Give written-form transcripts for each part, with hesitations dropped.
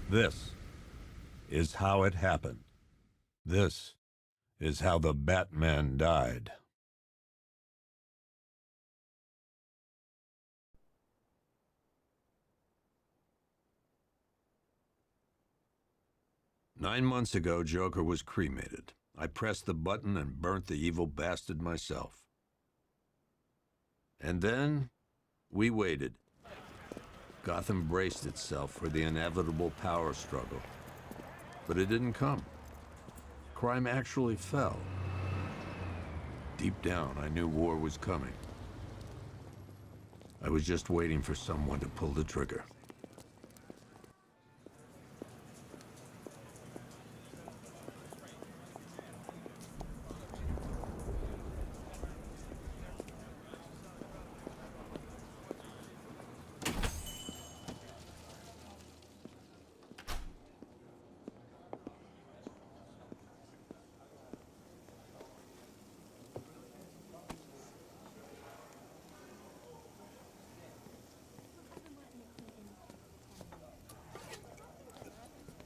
This is how it happened. This is how the Batman died. Nine months ago, Joker was cremated. I pressed the button and burnt the evil bastard myself. And then, we waited. Gotham braced itself for the inevitable power struggle. But it didn't come. Crime actually fell. Deep down, I knew war was coming. I was just waiting for someone to pull the trigger.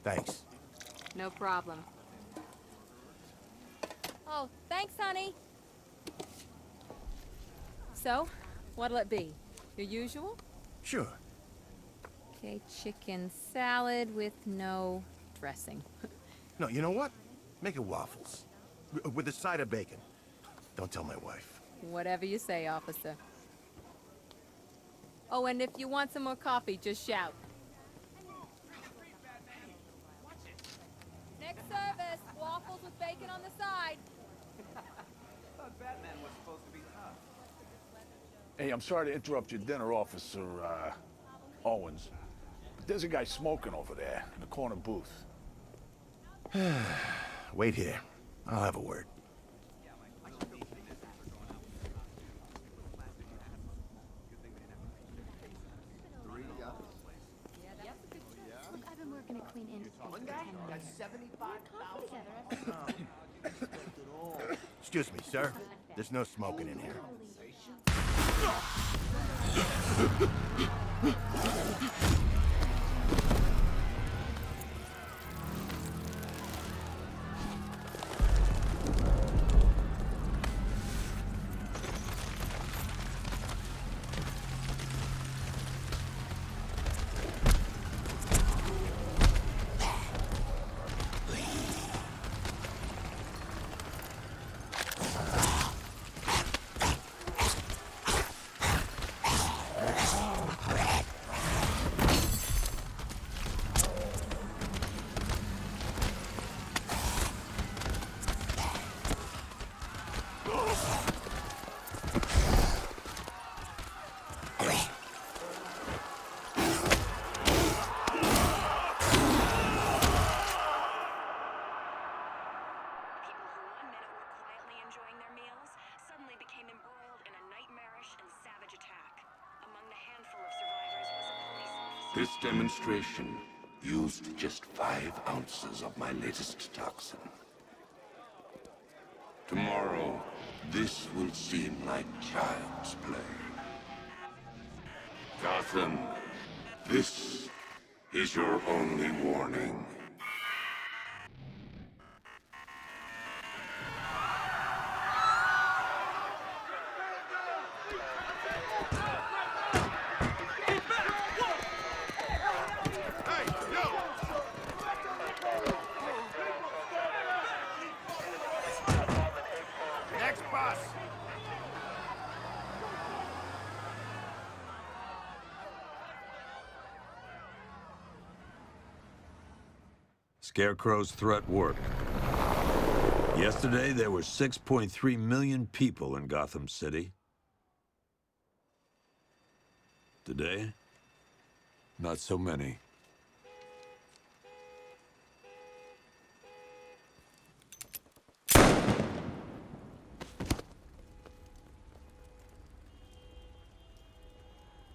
Thanks. No problem. Oh, thanks, honey. So, what'll it be? Your usual? Sure. Okay, chicken salad with no dressing. No, you know what? Make it waffles. With a side of bacon. Don't tell my wife. Whatever you say, officer. Oh, and if you want some more coffee, just shout. Next service, waffles with bacon on the side. Thought Batman was supposed to be tough. Hey, I'm sorry to interrupt your dinner, Officer, Owens. But there's a guy smoking over there in the corner booth. Wait here. I'll have a word. Look, I've been working at Clean Industries for 10 years. Excuse me, sir. There's no smoking in here. This demonstration used just 5 ounces of my latest toxin. Tomorrow, this will seem like child's play. Gotham, this is your only warning. Next bus! Scarecrow's threat worked. Yesterday, there were 6.3 million people in Gotham City. Today, not so many.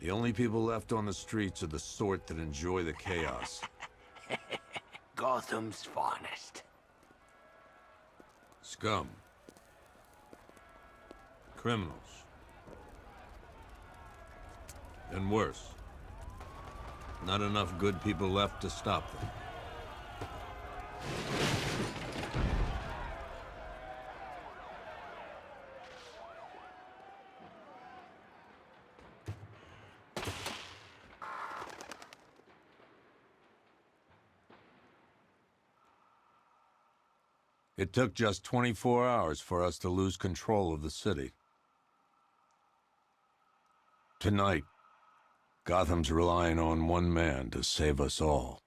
The only people left on the streets are the sort that enjoy the chaos. Gotham's finest. Scum. Criminals. And worse. not enough good people left to stop them. It took just 24 hours for us to lose control of the city. Tonight, Gotham's relying on one man to save us all.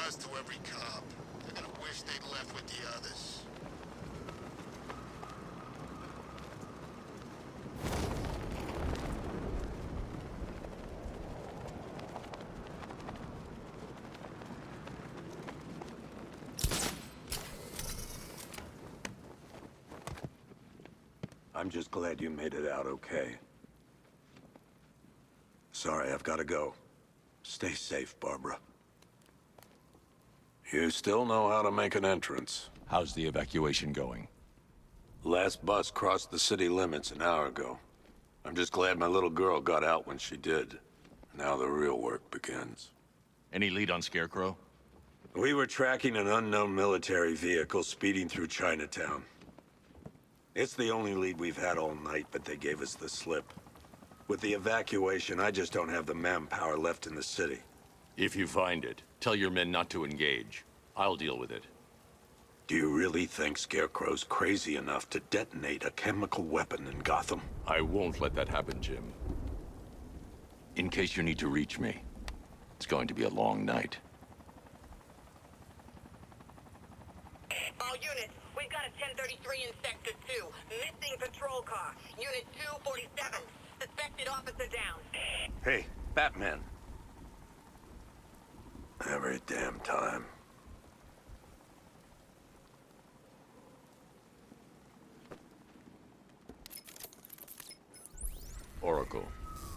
To every cop. They're gonna wish they'd left with the others. I'm just glad you made it out okay. Sorry, I've got to go. Stay safe, Barbara. You still know how to make an entrance. How's the evacuation going? Last bus crossed the city limits an hour ago. I'm just glad my little girl got out when she did. Now the real work begins. Any lead on Scarecrow? We were tracking an unknown military vehicle speeding through Chinatown. It's the only lead we've had all night, but they gave us the slip. With the evacuation, I just don't have the manpower left in the city. If you find it, tell your men not to engage. I'll deal with it. Do you really think Scarecrow's crazy enough to detonate a chemical weapon in Gotham? I won't let that happen, Jim. In case you need to reach me, it's going to be a long night. All units, we've got a 1033 in Sector 2. Missing patrol car. Unit 247. Suspected officer down. Hey, Batman. Every damn time. Oracle,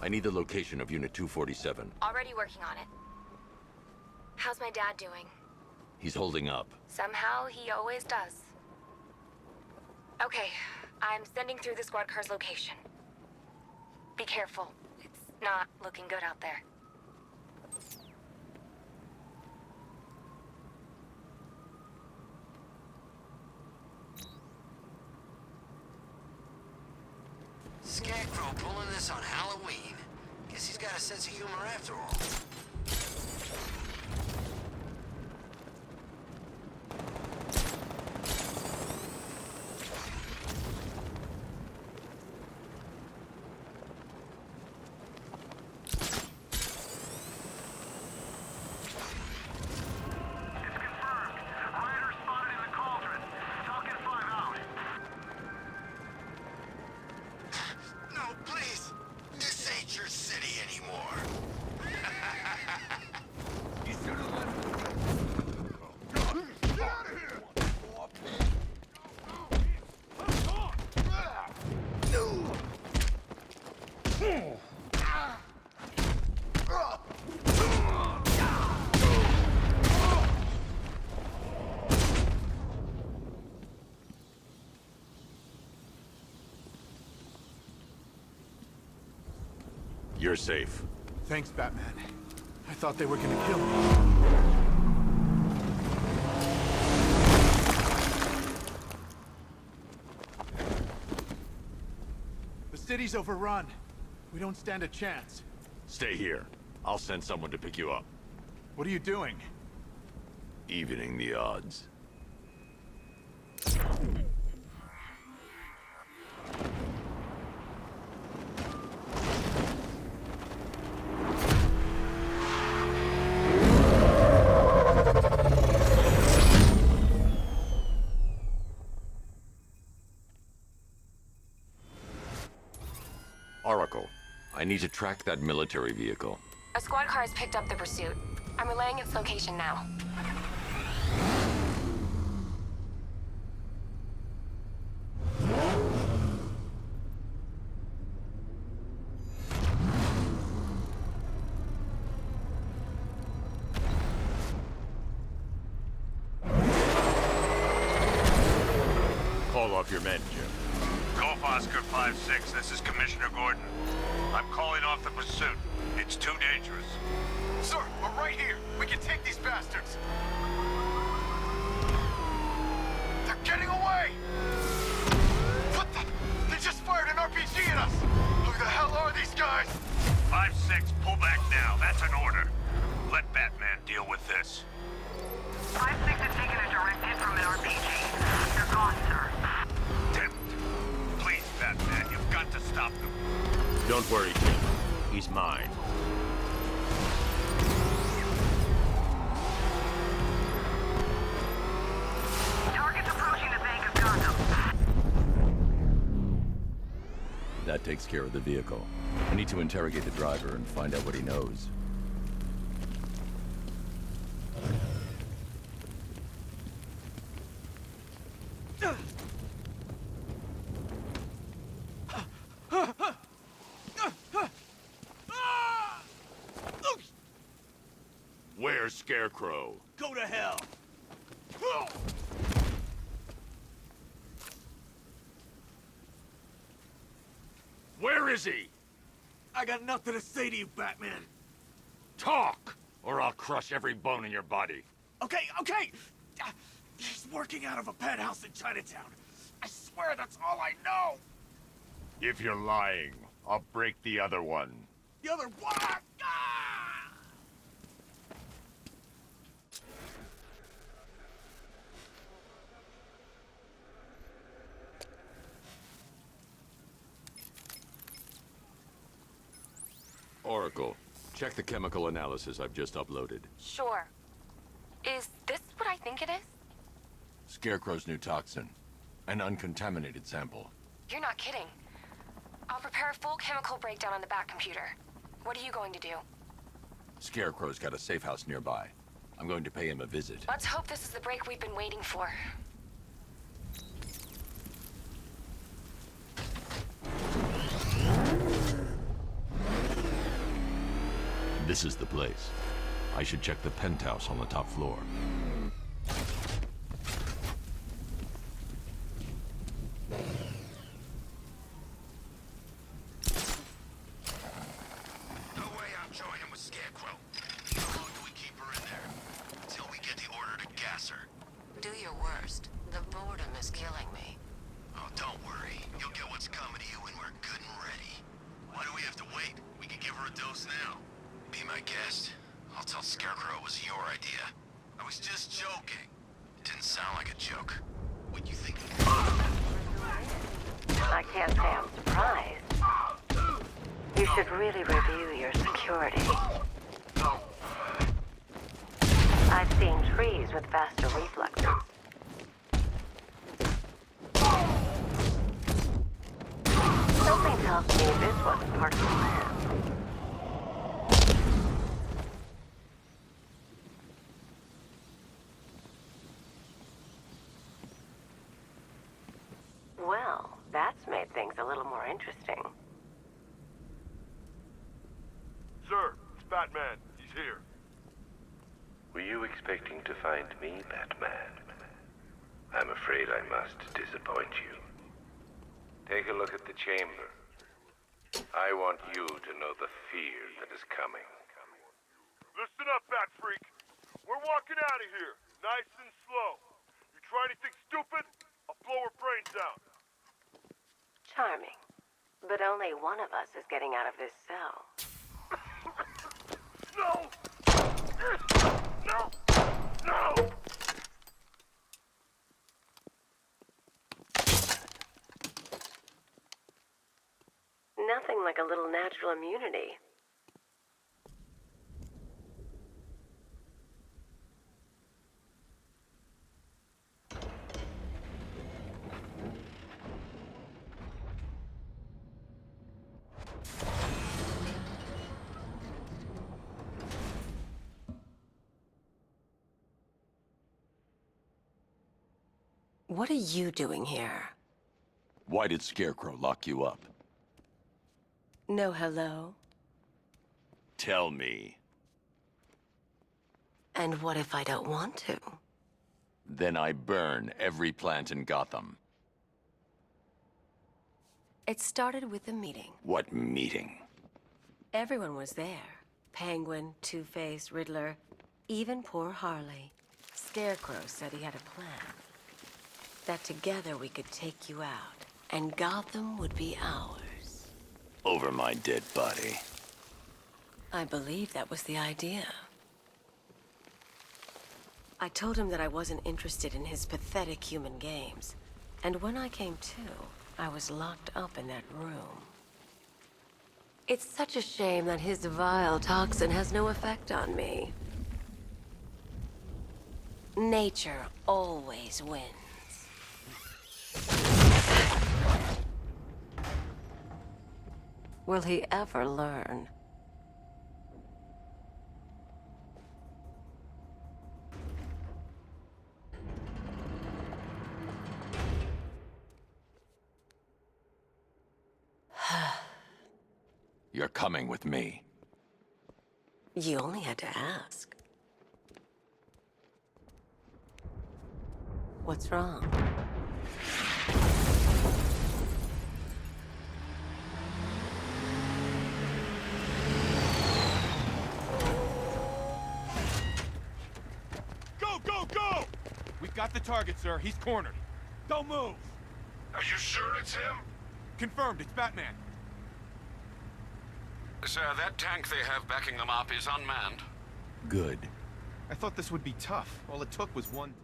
I need the location of Unit 247. Already working on it. How's my dad doing? He's holding up. Somehow, he always does. Okay, I'm sending through the squad car's location. Be careful. It's not looking good out there. Scarecrow pulling this on Halloween. Guess he's got a sense of humor after all. You're safe. Thanks, Batman. I thought they were gonna kill me. The city's overrun. We don't stand a chance. Stay here. I'll send someone to pick you up. What are you doing? Evening the odds. need to track that military vehicle. A squad car has picked up the pursuit. I'm relaying its location now. Call off your men, Jim. Golf Oscar 5-6, this is Commissioner Gordon. I'm calling off the pursuit. It's too dangerous. Sir, we're right here. We can take these bastards. They're getting away! What the? They just fired an RPG at us! Who the hell are these guys? 5-6, pull back now. That's an order. Let Batman deal with this. 5-6 has taken a direct hit from an RPG. They're gone, sir. Damn it. Please, Batman, you've got to stop them. Don't worry, Jim. He's mine. Target's approaching the Bank of Gotham. That takes care of the vehicle. I need to interrogate the driver and find out what he knows. Where's Scarecrow? Go to hell! Where is he? I got nothing to say to you, Batman. Talk, or I'll crush every bone in your body. Okay. He's working out of a penthouse in Chinatown. I swear that's all I know. If you're lying, I'll break the other one. The other one. Ah! Oracle, check the chemical analysis I've just uploaded. Sure. Is this what I think it is? Scarecrow's new toxin. An uncontaminated sample. You're not kidding. I'll prepare a full chemical breakdown on the back computer. What are you going to do? Scarecrow's got a safe house nearby. I'm going to pay him a visit. Let's hope this is the break we've been waiting for. This is the place. I should check the penthouse on the top floor. No way I'm joining with Scarecrow. How long do we keep her in there? Until we get the order to gas her. Do your worst. The boredom is killing me. Oh, don't worry. You'll get what's coming to you when we're good and ready. Why do we have to wait? We can give her a dose now. Be my guest. I'll tell Scarecrow it was your idea. I was just joking. It didn't sound like a joke. What you think? I can't say I'm surprised. You should really review your security. I've seen trees with faster reflexes. Something tells me this wasn't part of the plan. Well, that's made things a little more interesting. Sir, it's Batman. He's here. Were you expecting to find me, Batman? I'm afraid I must disappoint you. Take a look at the chamber. I want you to know the fear that is coming. Listen up, Bat Freak. We're walking out of here, nice and slow. You try anything stupid, I'll blow her brains out. Charming. But only one of us is getting out of this cell. No! No! No! Nothing like a little natural immunity. What are you doing here? Why did Scarecrow lock you up? No hello? Tell me. And what if I don't want to? Then I burn every plant in Gotham. It started with a meeting. What meeting? Everyone was there. Penguin, Two-Face, Riddler, even poor Harley. Scarecrow said he had a plan. That together we could take you out, and Gotham would be ours. Over my dead body. I believe that was the idea. I told him that I wasn't interested in his pathetic human games. And when I came to, I was locked up in that room. It's such a shame that his vile toxin has no effect on me. Nature always wins. Will he ever learn? You're coming with me. You only had to ask. What's wrong? Go, go, go! We've got the target, sir. He's cornered. Don't move! Are you sure it's him? Confirmed, it's Batman. Sir, that tank they have backing them up is unmanned. Good. I thought this would be tough. All it took was one...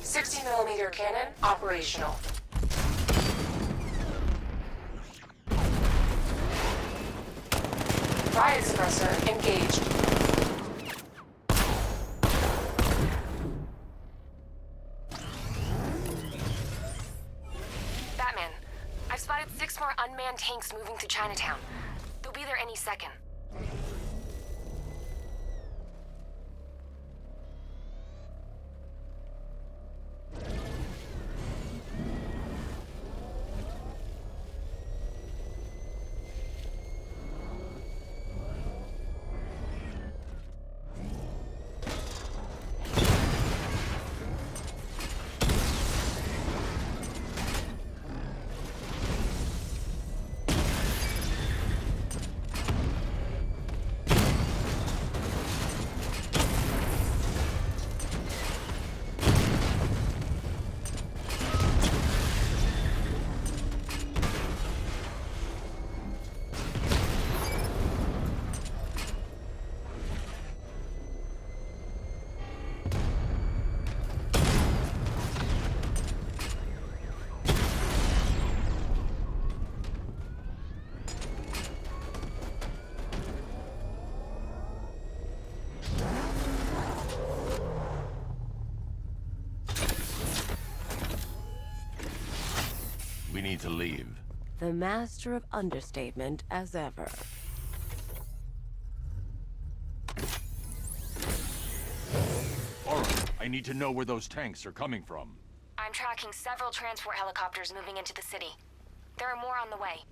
60mm cannon operational. Riot suppressor engaged. Batman, I've spotted 6 more unmanned tanks moving through Chinatown. They'll be there any second. We need to leave. The master of understatement as ever. Aura, I need to know where those tanks are coming from. I'm tracking several transport helicopters moving into the city. There are more on the way.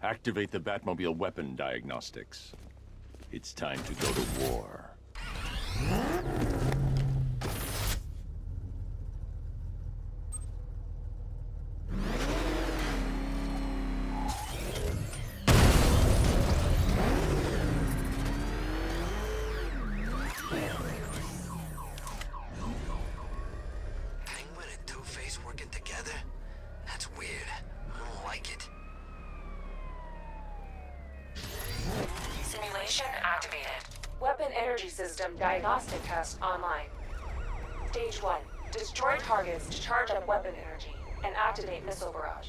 Activate the Batmobile weapon diagnostics. It's time to go to war. Penguin and Two-Face working together? That's weird. I don't like it. Simulation activated. Weapon energy system diagnostic test online. Stage 1. Destroy targets to charge up weapon energy and activate missile barrage.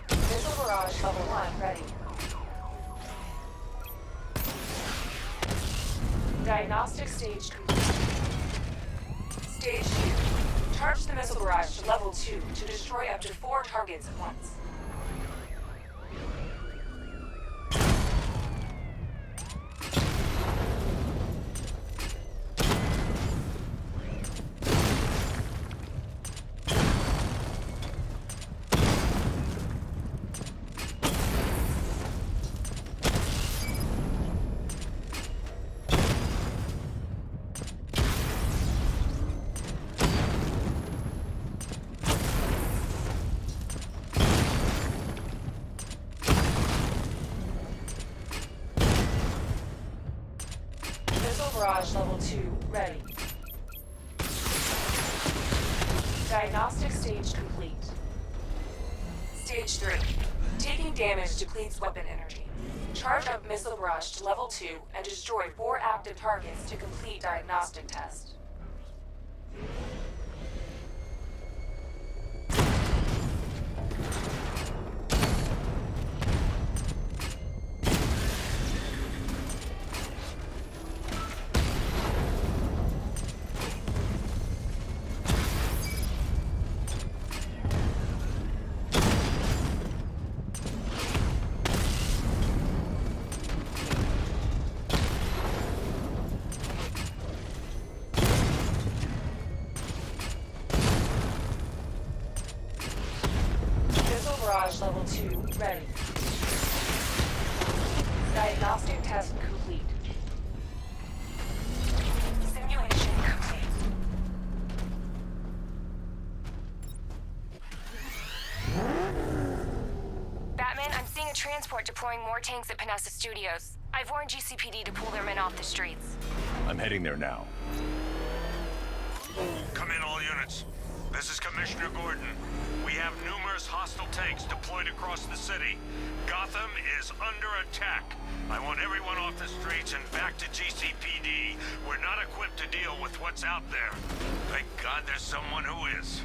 Missile barrage level 1 ready. Diagnostic stage complete. Stage 2. Charge the missile barrage to level 2 to destroy up to 4 targets at once. Barrage level 2 ready. Diagnostic stage complete. Stage 3. Taking damage depletes weapon energy. Charge up missile barrage to level 2 and destroy 4 active targets to complete diagnostic test. Barrage level 2 ready. Diagnostic test complete. Simulation complete. Batman, I'm seeing a transport deploying more tanks at Panessa Studios. I've warned GCPD to pull their men off the streets. I'm heading there now. Come in, all units. This is Commissioner Gordon. We have numerous hostile tanks deployed across the city. Gotham is under attack. I want everyone off the streets and back to GCPD. We're not equipped to deal with what's out there. Thank God there's someone who is.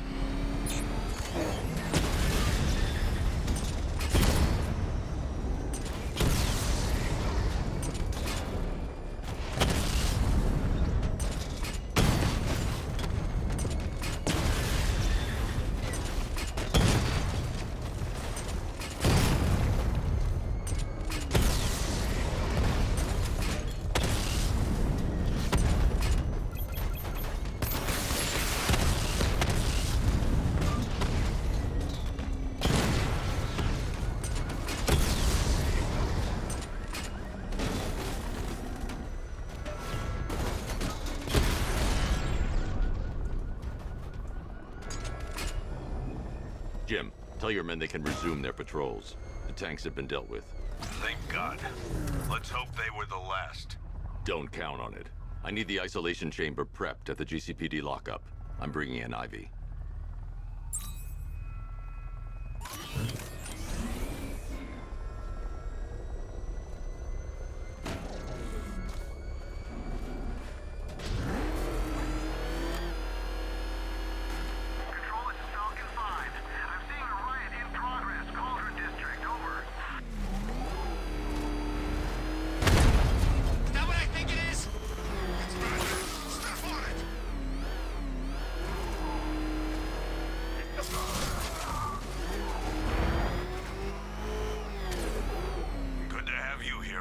Jim, tell your men they can resume their patrols. The tanks have been dealt with. Thank God. Let's hope they were the last. Don't count on it. I need the isolation chamber prepped at the GCPD lockup. I'm bringing in Ivy.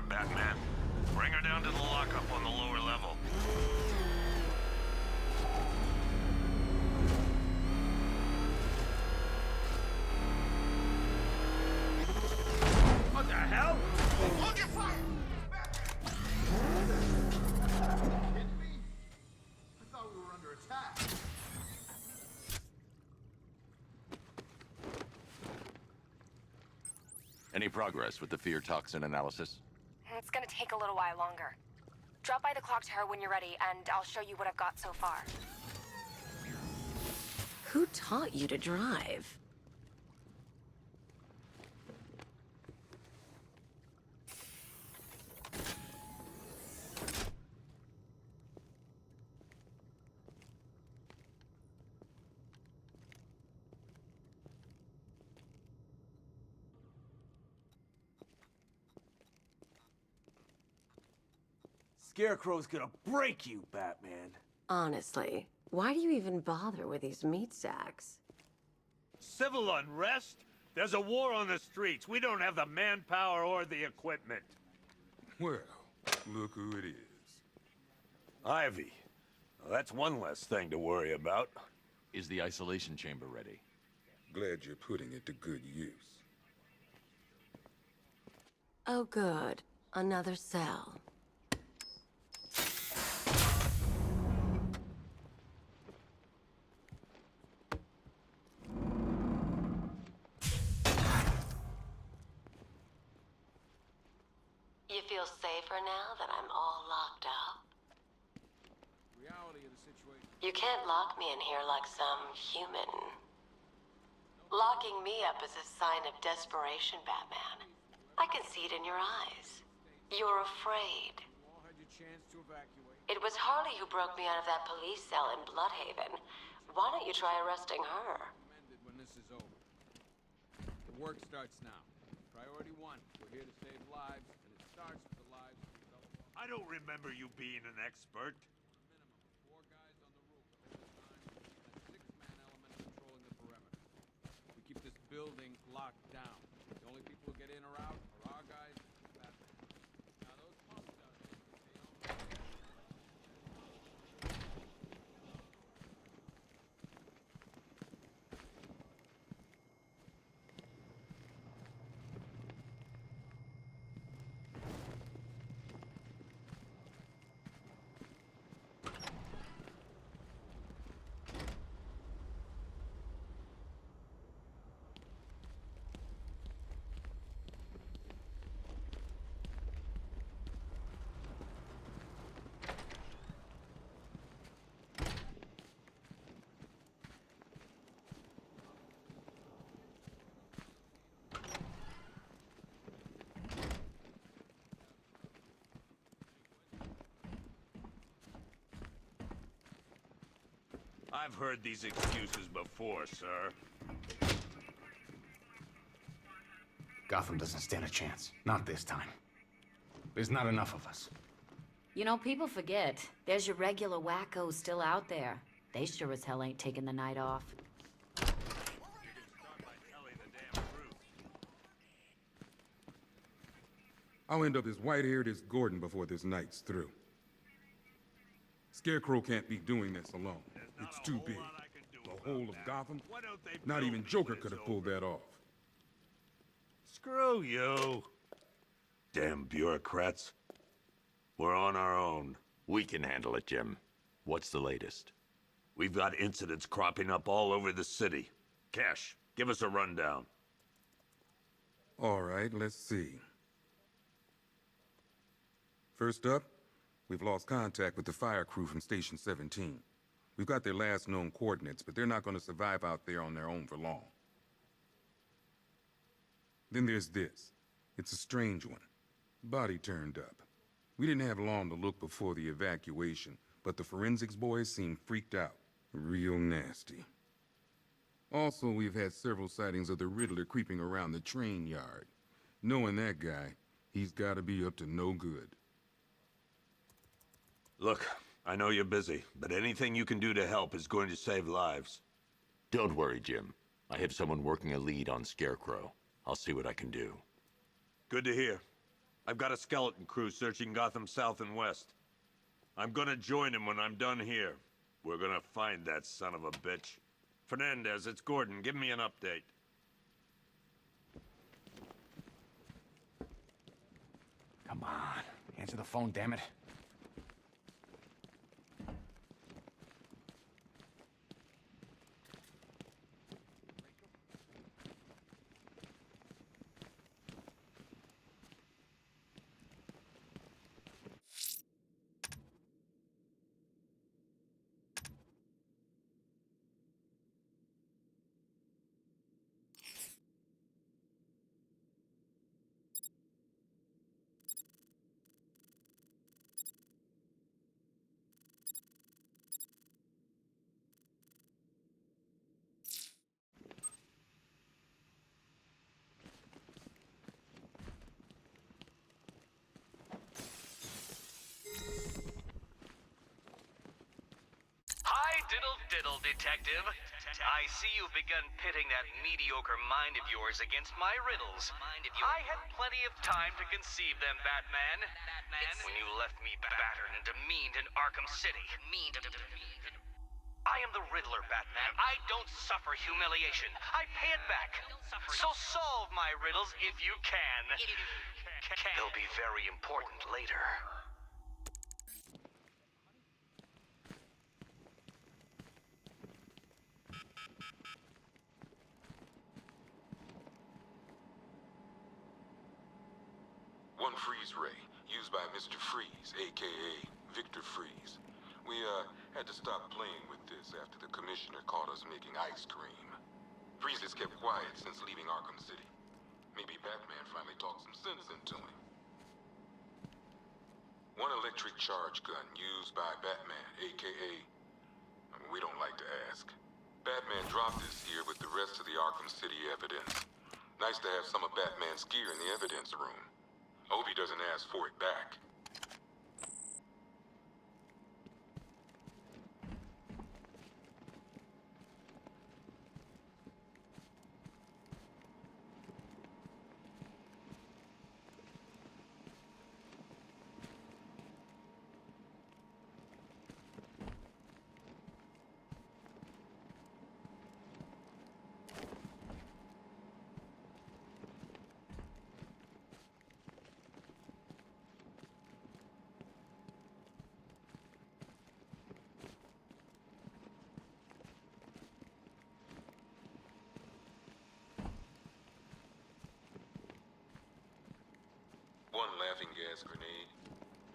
Batman. Bring her down to the lockup on the lower level. What the hell? Hold your fire! Kidding me? I thought we were under attack. Any progress with the fear toxin analysis? It's gonna take a little while longer. Drop by the clock tower when you're ready, and I'll show you what I've got so far. Who taught you to drive? Scarecrow's gonna break you, Batman. Honestly, why do you even bother with these meat sacks? Civil unrest? There's a war on the streets. We don't have the manpower or the equipment. Well, look who it is. Ivy. Well, that's one less thing to worry about. Is the isolation chamber ready? Glad you're putting it to good use. Oh good, another cell. You feel safer now that I'm all locked up? Reality of the situation. You can't lock me in here like some human. Locking me up is a sign of desperation, Batman. I can see it in your eyes. You're afraid. You all had your chance to evacuate. It was Harley who broke me out of that police cell in Bloodhaven. Why don't you try arresting her? Recommended when this is over. The work starts now. Priority 1. We're here to save lives, and it starts with the lives of the fellow. I don't remember you being an expert. Minimum of 4 guys on the roof at all times, and a 6-man element controlling the perimeter. We keep this building locked down. The only people who get in or out are our guys and Batman. Now those punks out there, they don't... I've heard these excuses before, sir. Gotham doesn't stand a chance. Not this time. There's not enough of us. You know, people forget. There's your regular wackos still out there. They sure as hell ain't taking the night off. I'll end up as white-haired as Gordon before this night's through. Scarecrow can't be doing this alone. It's too big. The whole of Gotham? Not even Joker could have pulled that off. Screw you. Damn bureaucrats. We're on our own. We can handle it, Jim. What's the latest? We've got incidents cropping up all over the city. Cash, give us a rundown. All right, let's see. First up, we've lost contact with the fire crew from Station 17. We've got their last known coordinates, but they're not going to survive out there on their own for long. Then there's this. It's a strange one. Body turned up. We didn't have long to look before the evacuation, but the forensics boys seemed freaked out. Real nasty. Also, we've had several sightings of the Riddler creeping around the train yard. Knowing that guy, he's got to be up to no good. Look, I know you're busy, but anything you can do to help is going to save lives. Don't worry, Jim. I have someone working a lead on Scarecrow. I'll see what I can do. Good to hear. I've got a skeleton crew searching Gotham South and West. I'm gonna join him when I'm done here. We're gonna find that son of a bitch. Fernandez, it's Gordon. Give me an update. Come on. Answer the phone, damn it. Detective. I see you've begun pitting that mediocre mind of yours against my riddles. I had plenty of time to conceive them, Batman. When you left me battered and demeaned in Arkham City. I am the Riddler, Batman. I don't suffer humiliation. I pay it back. So solve my riddles if you can. They'll be very important later. One freeze ray, used by Mr. Freeze, a.k.a. Victor Freeze. We, had to stop playing with this after the commissioner caught us making ice cream. Freeze has kept quiet since leaving Arkham City. Maybe Batman finally talked some sense into him. One electric charge gun used by Batman, a.k.a. We don't like to ask. Batman dropped this here with the rest of the Arkham City evidence. Nice to have some of Batman's gear in the evidence room. Hope he doesn't ask for it back. One laughing gas grenade,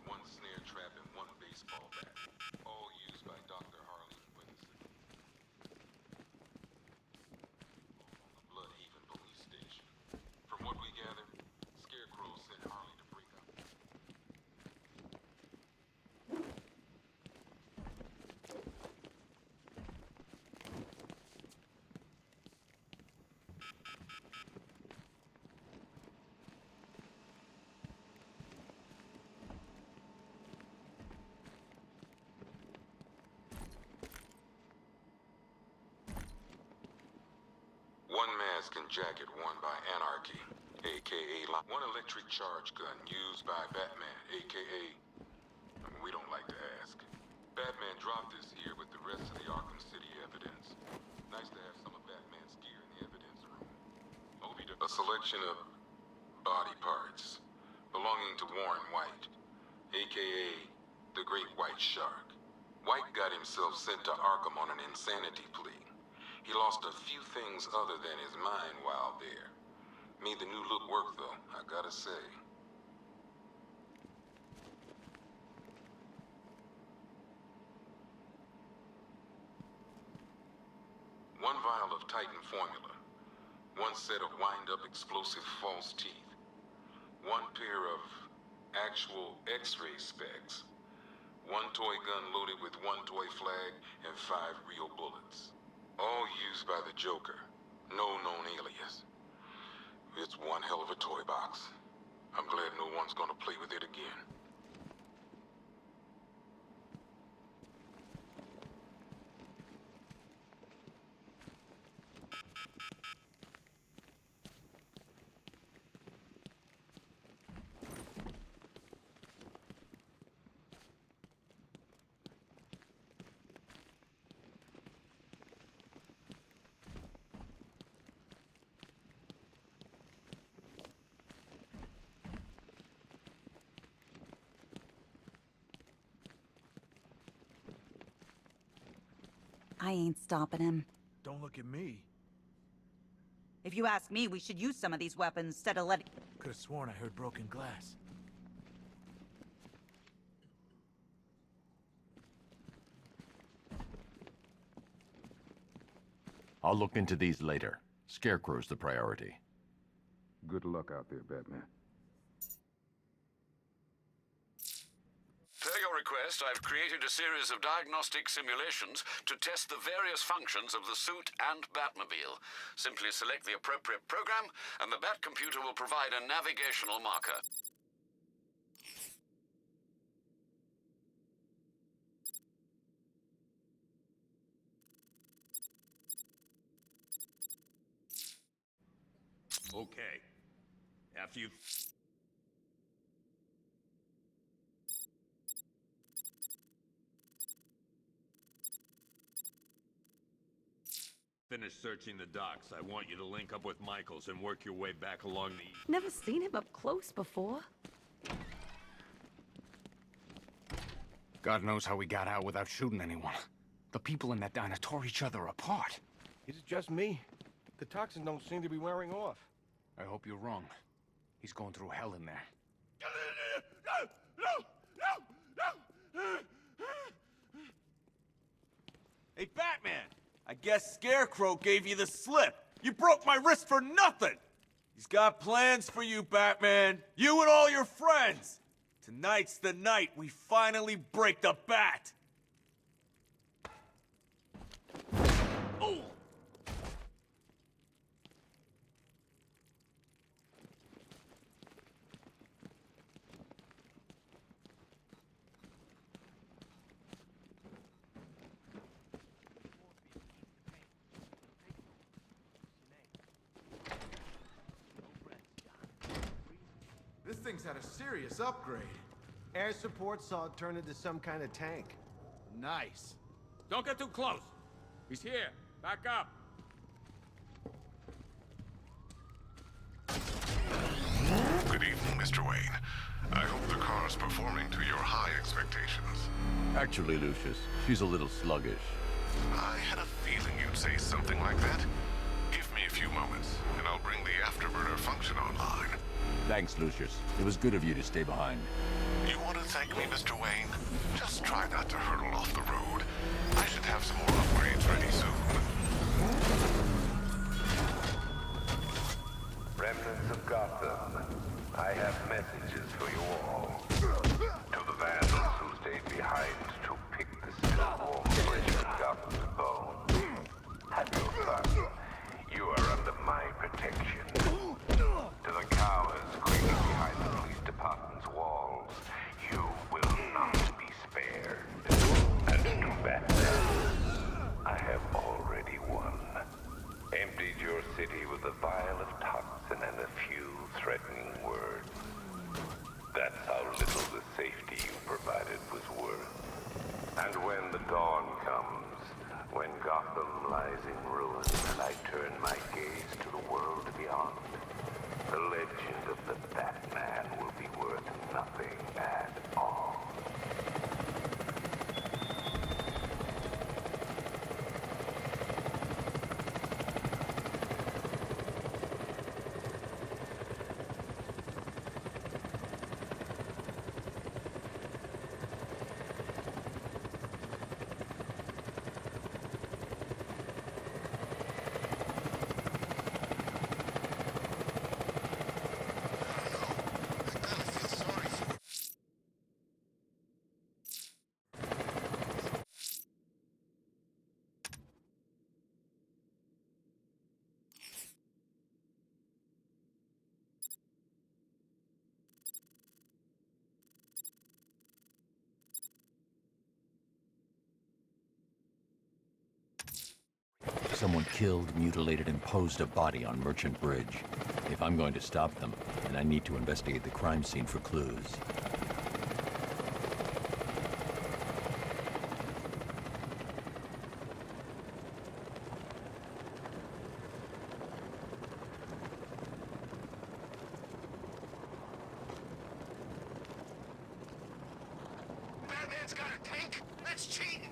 one snare trap, and one baseball bat. All used by Dr. Harley Winston. On the Bloodhaven police station. From what we gather, Scarecrow sent Harley to break up. One mask and jacket worn by Anarchy, a.k.a. One electric charge gun used by Batman, a.k.a. We don't like to ask. Batman dropped this here with the rest of the Arkham City evidence. Nice to have some of Batman's gear in the evidence room. A selection of body parts belonging to Warren White, a.k.a. the Great White Shark. White got himself sent to Arkham on an insanity plea. He lost a few things other than his mind while there. Made the new look work, though, I gotta say. One vial of Titan formula. One set of wind-up explosive false teeth. One pair of actual X-ray specs. One toy gun loaded with one toy flag and 5 real bullets. All used by the Joker. No known alias. It's one hell of a toy box. I'm glad no one's gonna play with it again. I ain't stopping him. Don't look at me. If you ask me, we should use some of these weapons instead of letting... Could've sworn I heard broken glass. I'll look into these later. Scarecrow's the priority. Good luck out there, Batman. Per your request, I've created a series of diagnostic simulations to test the various functions of the suit and Batmobile. Simply select the appropriate program, and the Bat computer will provide a navigational marker. Okay. After you... finish searching the docks, I want you to link up with Michaels and work your way back along the... Never seen him up close before. God knows how we got out without shooting anyone. The people in that diner tore each other apart. Is it just me? The toxins don't seem to be wearing off. I hope you're wrong. He's going through hell in there. Hey, Batman! I guess Scarecrow gave you the slip. You broke my wrist for nothing! He's got plans for you, Batman. You and all your friends. Tonight's the night we finally break the bat. Oh! This thing's had a serious upgrade. Air support saw it turn into some kind of tank. Nice. Don't get too close. He's here. Back up. Good evening, Mr. Wayne. I hope the car's performing to your high expectations. Actually, Lucius, she's a little sluggish. I had a feeling you'd say something like that. Give me a few moments, and I'll bring the afterburner function online. Thanks, Lucius. It was good of you to stay behind. You want to thank me, Mr. Wayne? Just try not to hurtle off the road. I should have some more upgrades ready soon. Remnants of Gotham, I have messages for you all. To the vandals who stayed behind to pick the still warm flesh of Gotham's bones. Have your fun. You are under my protection. To the cowards screaming behind the police department's walls, you will not be spared. And to Batman, I have already won. Emptied your city with a vial of toxin and a few threatening words. That's how little the safety you provided was worth. And when the dawn comes, when Gotham lies in ruins and I turn my gaze to the world beyond, the legend of the Batman will be worth nothing at all. Someone killed, mutilated, and posed a body on Merchant Bridge. If I'm going to stop them, then I need to investigate the crime scene for clues. Batman's got a tank? That's cheating!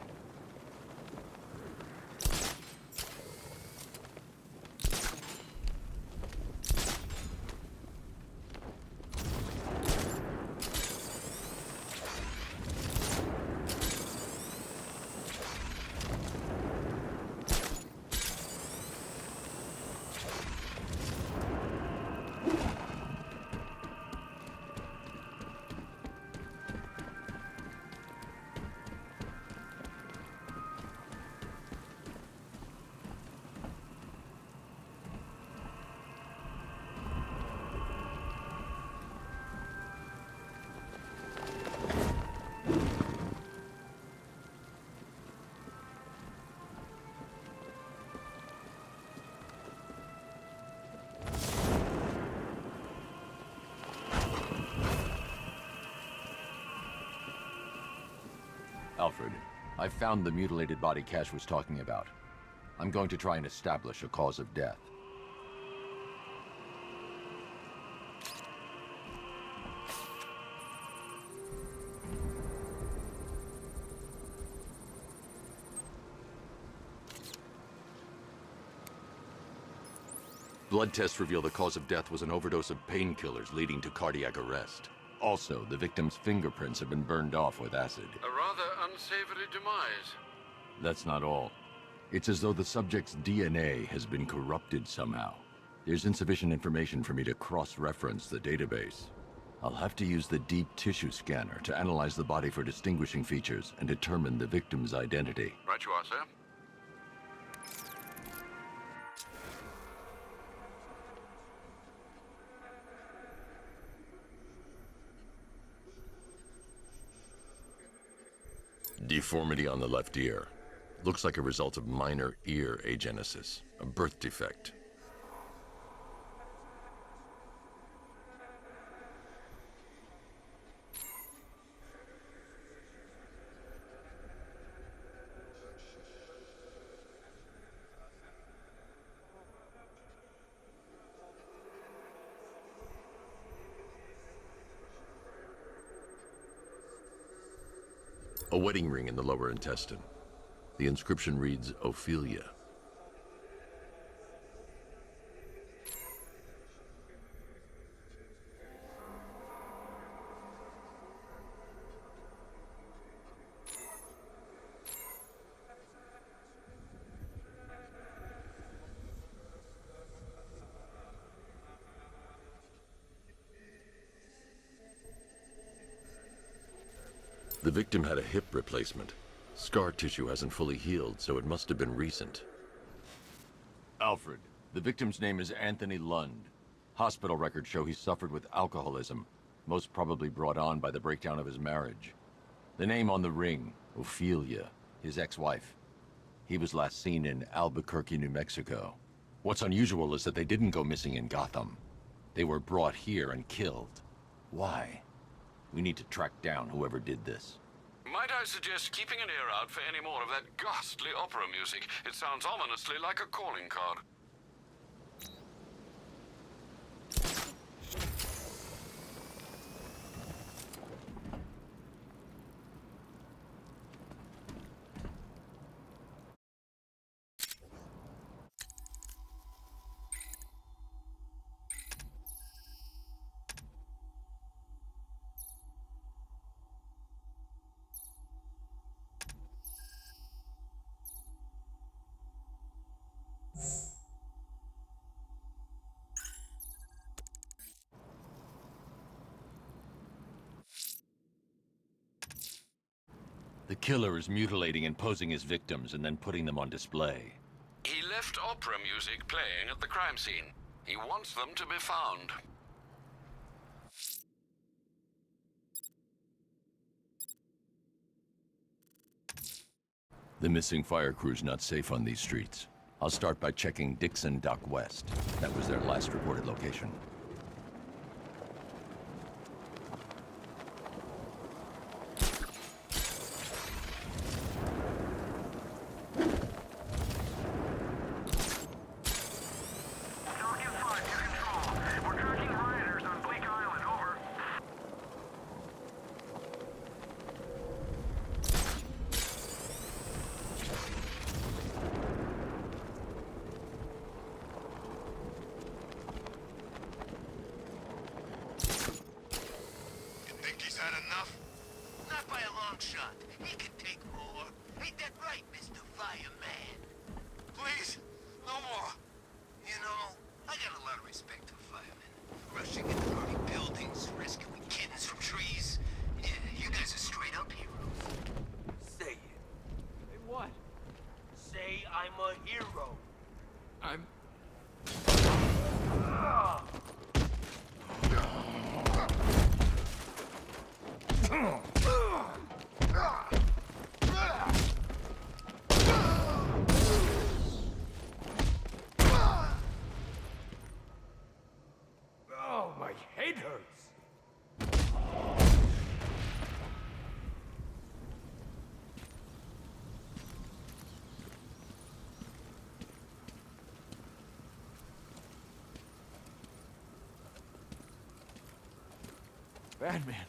Alfred, I found the mutilated body Cash was talking about. I'm going to try and establish a cause of death. Blood tests reveal the cause of death was an overdose of painkillers leading to cardiac arrest. Also, the victim's fingerprints have been burned off with acid. A rather unsavory demise. That's not all. It's as though the subject's DNA has been corrupted somehow. There's insufficient information for me to cross-reference the database. I'll have to use the deep tissue scanner to analyze the body for distinguishing features and determine the victim's identity. Right you are, sir. Deformity on the left ear. Looks like a result of minor ear agenesis, a birth defect. A wedding ring in the lower intestine. The inscription reads, Ophelia. The victim had a hip replacement. Scar tissue hasn't fully healed, so it must have been recent. Alfred, the victim's name is Anthony Lund. Hospital records show he suffered with alcoholism, most probably brought on by the breakdown of his marriage. The name on the ring, Ophelia, his ex-wife. He was last seen in Albuquerque, New Mexico. What's unusual is that they didn't go missing in Gotham. They were brought here and killed. Why? We need to track down whoever did this. Might I suggest keeping an ear out for any more of that ghastly opera music? It sounds ominously like a calling card. The killer is mutilating and posing as victims and then putting them on display. He left opera music playing at the crime scene. He wants them to be found. The missing fire crew's not safe on these streets. I'll start by checking Dixon Dock West. That was their last reported location. Batman.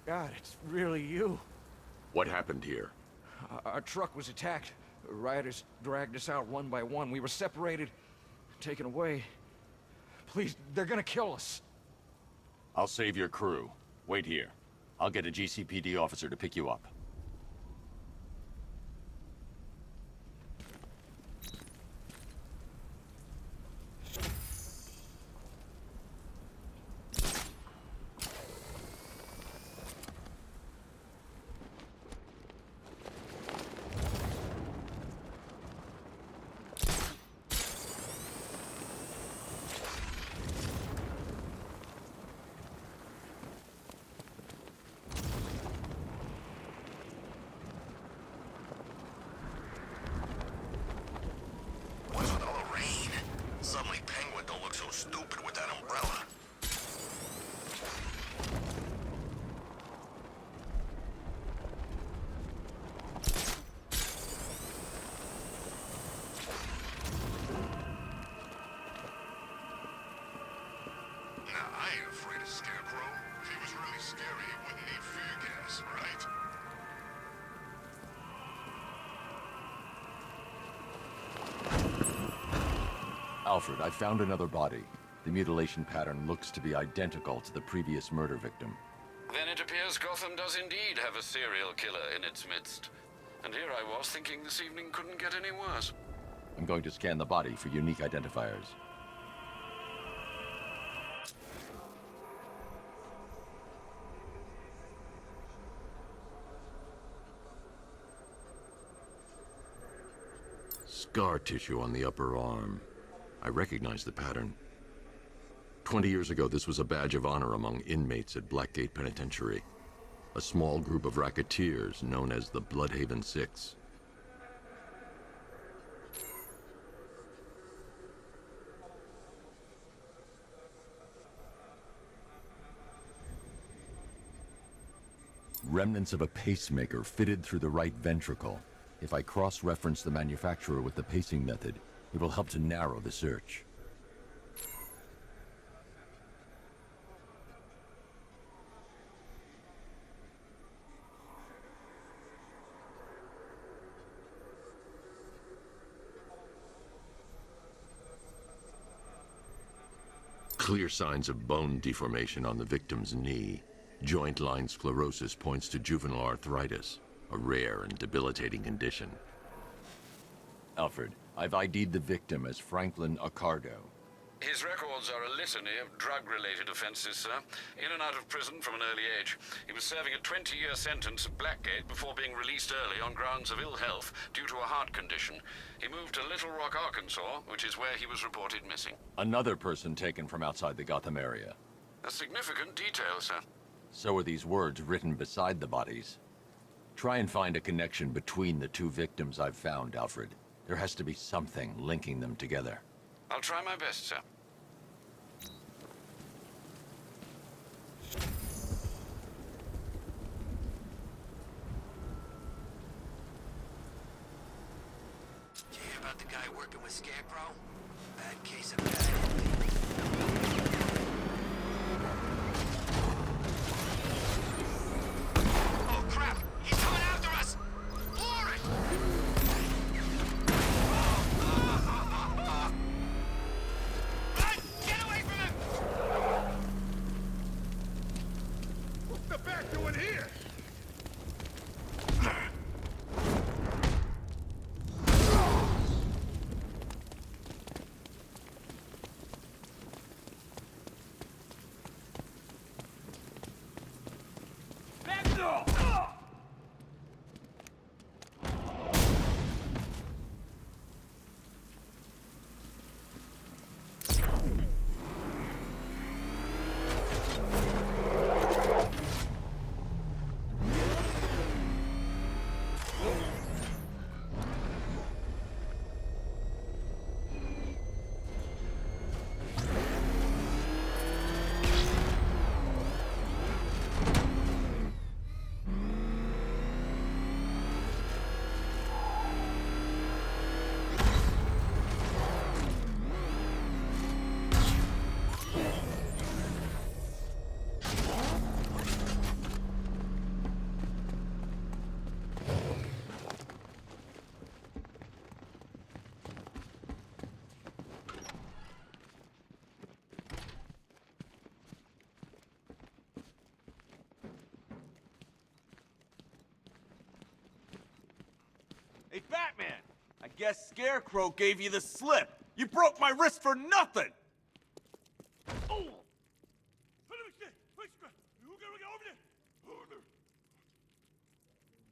God, it's really you. What happened here? Our truck was attacked. Rioters dragged us out one by one. We were separated, taken away. Please, they're gonna kill us. I'll save your crew. Wait here. I'll get a GCPD officer to pick you up. What's with all the rain? Suddenly Penguin don't look so stupid with that umbrella. Now, I ain't afraid of Scarecrow. If he was really scary, he wouldn't need fear gas, right? Alfred, I found another body. The mutilation pattern looks to be identical to the previous murder victim. Then it appears Gotham does indeed have a serial killer in its midst. And here I was thinking this evening couldn't get any worse. I'm going to scan the body for unique identifiers. Scar tissue on the upper arm. I recognize the pattern. 20 years ago, this was a badge of honor among inmates at Blackgate Penitentiary. A small group of racketeers known as the Bloodhaven Six. Remnants of a pacemaker fitted through the right ventricle. If I cross-reference the manufacturer with the pacing method, it will help to narrow the search. Clear signs of bone deformation on the victim's knee. Joint line sclerosis points to juvenile arthritis, a rare and debilitating condition. Alfred, I've ID'd the victim as Franklin Accardo. His records are a litany of drug-related offenses, sir. In and out of prison from an early age. He was serving a 20-year sentence at Blackgate before being released early on grounds of ill health due to a heart condition. He moved to Little Rock, Arkansas, which is where he was reported missing. Another person taken from outside the Gotham area. A significant detail, sir. So are these words written beside the bodies. Try and find a connection between the two victims I've found, Alfred. There has to be something linking them together. I'll try my best, sir. Did you hear about the guy working with Scarecrow? Bad case of bad envy. Oh crap! He's coming after us! Warren! Run! Get away from him! What's the bat doing here? Hey, Batman! I guess Scarecrow gave you the slip. You broke my wrist for nothing!